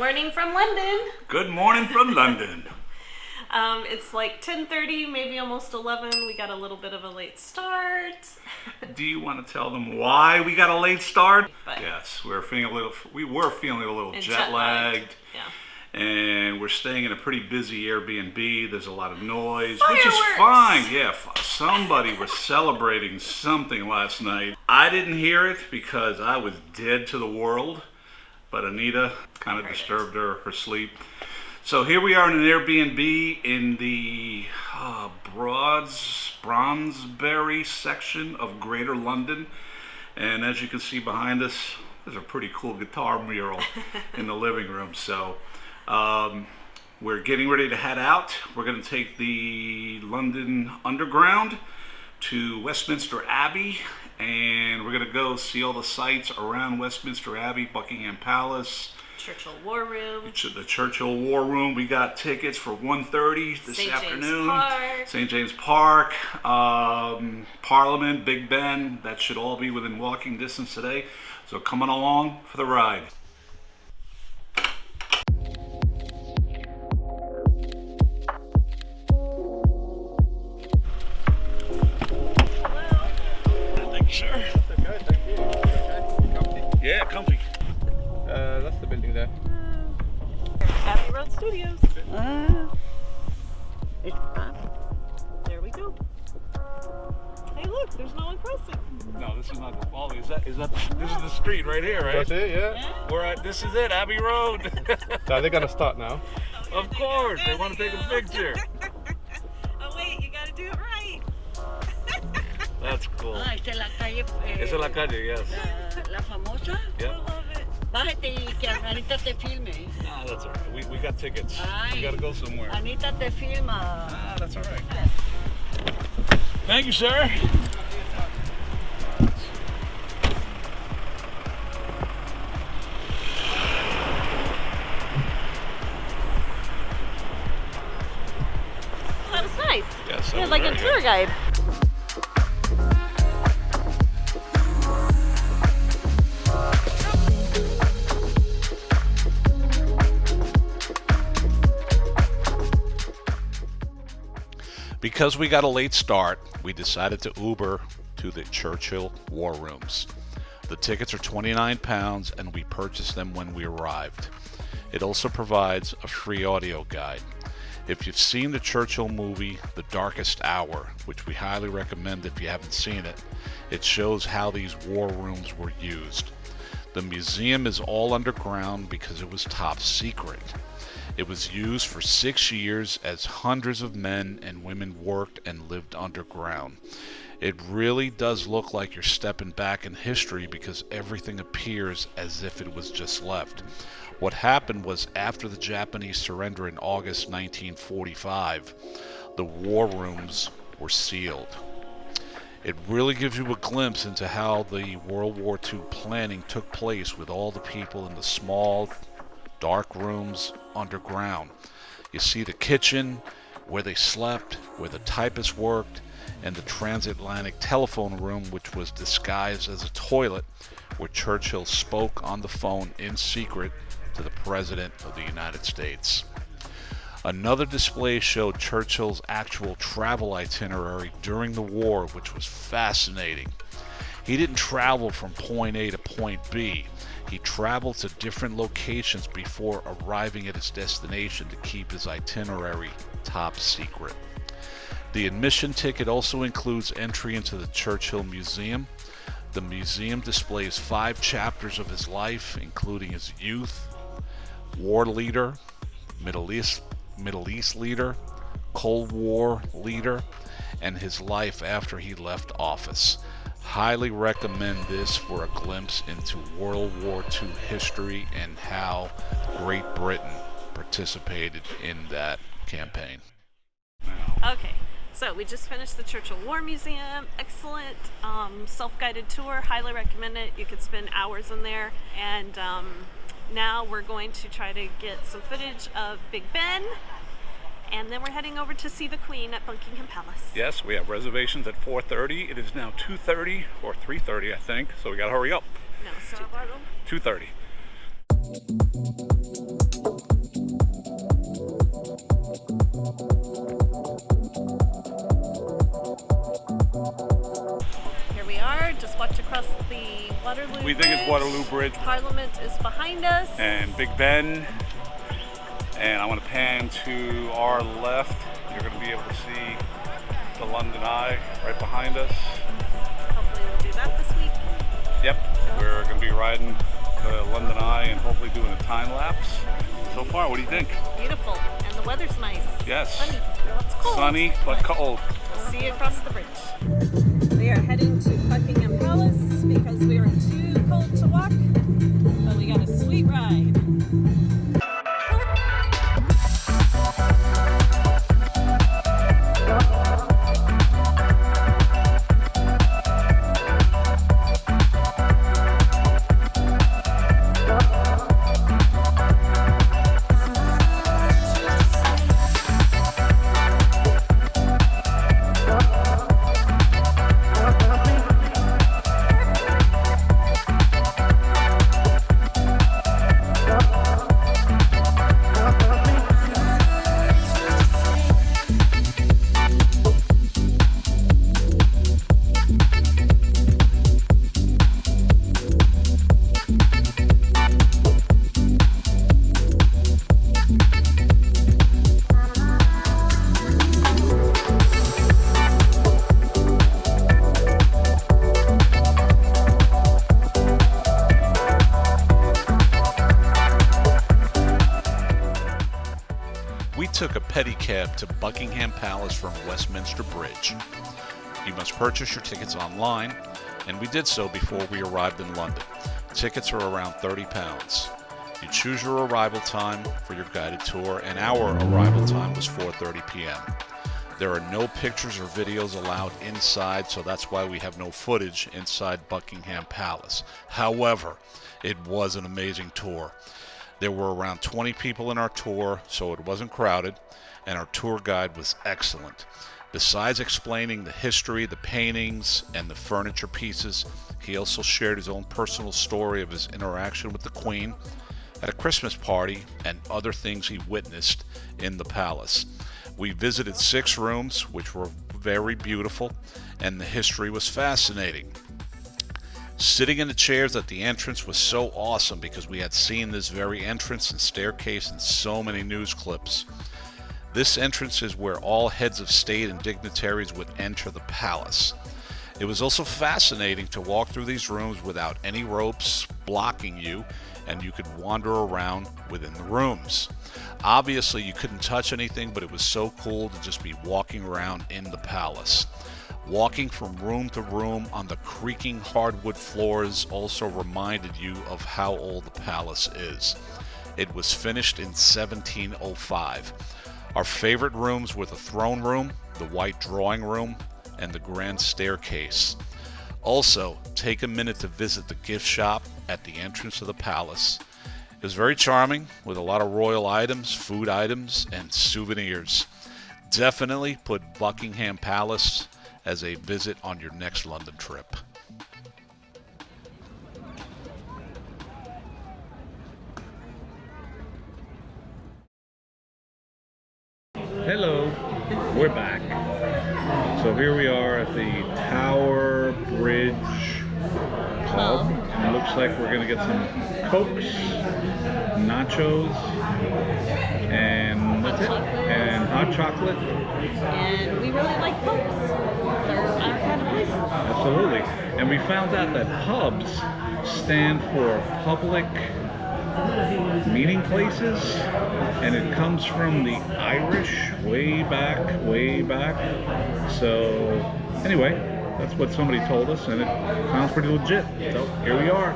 morning from London. Good morning from London. It's like 10:30, maybe almost 11. We got a little bit of a late start. Do you want to tell them why we got a late start? But yes, we were feeling a little jet lagged. Yeah. And we're staying in a pretty busy Airbnb. There's a lot of noise, Fireworks. which is fine. Yeah, somebody was celebrating something last night. I didn't hear it because I was dead to the world, but Anita kind of disturbed her sleep. So here we are in an Airbnb in the Brondesbury section of Greater London. And as you can see behind us, there's a pretty cool guitar mural in the living room. So we're getting ready to head out. We're going to take the London Underground to Westminster Abbey, and we're going to go see all the sights around Westminster Abbey, Buckingham Palace, Churchill War Rooms. the Churchill War Room. We got tickets for 1:30 this afternoon. St. James Park, Parliament, Big Ben. That should all be within walking distance today. So come on along for the ride. Sure. That's okay, thank you. Okay, comfy? Yeah, comfy. That's the building there. Abbey Road Studios. There we go. Hey, look, there's no one crossing. No, this is not the Wally. This is the street right here, right? That's it, yeah. We're at, this is it, Abbey Road. So they're going to start now. Of course, they want to take a picture. Oh, wait, you gotta do it right. That's cool. Esta es la calle. Esa es la calle, yes. La famosa. Yeah. I love it. Bájate y que Anita te filme. Ah, that's all right. We got tickets. Ay. We got to go somewhere. Anita te filma. Ah, that's all right. Thank you, sir. That was nice. Yes, Yeah, like a tour guide. Because we got a late start, we decided to Uber to the Churchill War Rooms. The tickets are £29 and we purchased them when we arrived. It also provides a free audio guide. If you've seen the Churchill movie, The Darkest Hour, which we highly recommend if you haven't seen it, it shows how these war rooms were used. The museum is all underground because it was top secret. It was used for 6 years as hundreds of men and women worked and lived underground. It really does look like you're stepping back in history because everything appears as if it was just left. What happened was after the Japanese surrender in August 1945, the war rooms were sealed. It really gives you a glimpse into how the World War II planning took place with all the people in the small, dark rooms underground. You see the kitchen, where they slept, where the typists worked, and the transatlantic telephone room, which was disguised as a toilet, where Churchill spoke on the phone in secret to the President of the United States. Another display showed Churchill's actual travel itinerary during the war, which was fascinating. He didn't travel from point A to point B. He traveled to different locations before arriving at his destination to keep his itinerary top secret. The admission ticket also includes entry into the Churchill Museum. The museum displays 5 chapters of his life, including his youth, war leader, Middle East leader, Cold War leader, and his life after he left office. Highly recommend this for a glimpse into World War II history and how Great Britain participated in that campaign. Okay, so we just finished the Churchill War Museum. Excellent self-guided tour. Highly recommend it. You could spend hours in there. And now we're going to try to get some footage of Big Ben. And then we're heading over to see the Queen at Buckingham Palace. Yes, we have reservations at 4:30. It is now 2:30 or 3:30, I think. So we gotta hurry up. No, it's 2:30. 2:30. Here we are, just walked across the Waterloo We think it's Bridge. Waterloo Bridge. Parliament is behind us. And Big Ben. And I'm going to pan to our left. You're going to be able to see the London Eye right behind us. Hopefully we'll do that this week. Yep, we're going to be riding the London Eye and hopefully doing a time lapse. So far, what do you think? Beautiful, and the weather's nice. Yes. Sunny. Well, it's cold. Sunny but cold. We'll see you across the bridge. We are heading to Buckingham Palace because we are too cold to walk, but we got a sweet ride. We took a pedicab to Buckingham Palace from Westminster Bridge. You must purchase your tickets online, and we did so before we arrived in London. Tickets are around £30. You choose your arrival time for your guided tour, and our arrival time was 4:30 p.m. There are no pictures or videos allowed inside, so that's why we have no footage inside Buckingham Palace. However, it was an amazing tour. There were around 20 people in our tour, so it wasn't crowded, and our tour guide was excellent. Besides explaining the history, the paintings, and the furniture pieces, he also shared his own personal story of his interaction with the Queen at a Christmas party and other things he witnessed in the palace. We visited 6 rooms, which were very beautiful, and the history was fascinating. Sitting in the chairs at the entrance was so awesome because we had seen this very entrance and staircase in so many news clips. This entrance is where all heads of state and dignitaries would enter the palace. It was also fascinating to walk through these rooms without any ropes blocking you, and you could wander around within the rooms. Obviously, you couldn't touch anything, but it was so cool to just be walking around in the palace. Walking from room to room on the creaking hardwood floors also reminded you of how old the palace is. It was finished in 1705. Our favorite rooms were the throne room, the white drawing room, and the grand staircase. Also, take a minute to visit the gift shop at the entrance of the palace. It was very charming, with a lot of royal items, food items, and souvenirs. Definitely put Buckingham Palace as a visit on your next London trip. Hello, we're back. So here we are at the Tower Bridge pub. It looks like we're gonna get some Cokes, nachos, and that's it. And hot chocolate. And we really like pubs. They're our kind of places. Absolutely. And we found out that pubs stand for public meeting places, and it comes from the Irish way back. So anyway, that's what somebody told us, and it sounds pretty legit. So here we are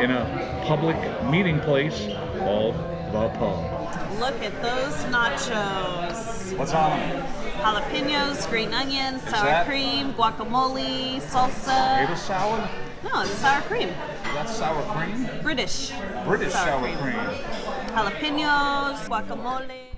in a public meeting place called the pub. Look at those nachos. What's on them? Jalapenos, green onions, sour that- cream, guacamole, salsa. Potato salad? No, it's sour cream. Is that sour cream? British. British sour cream. Jalapenos, guacamole.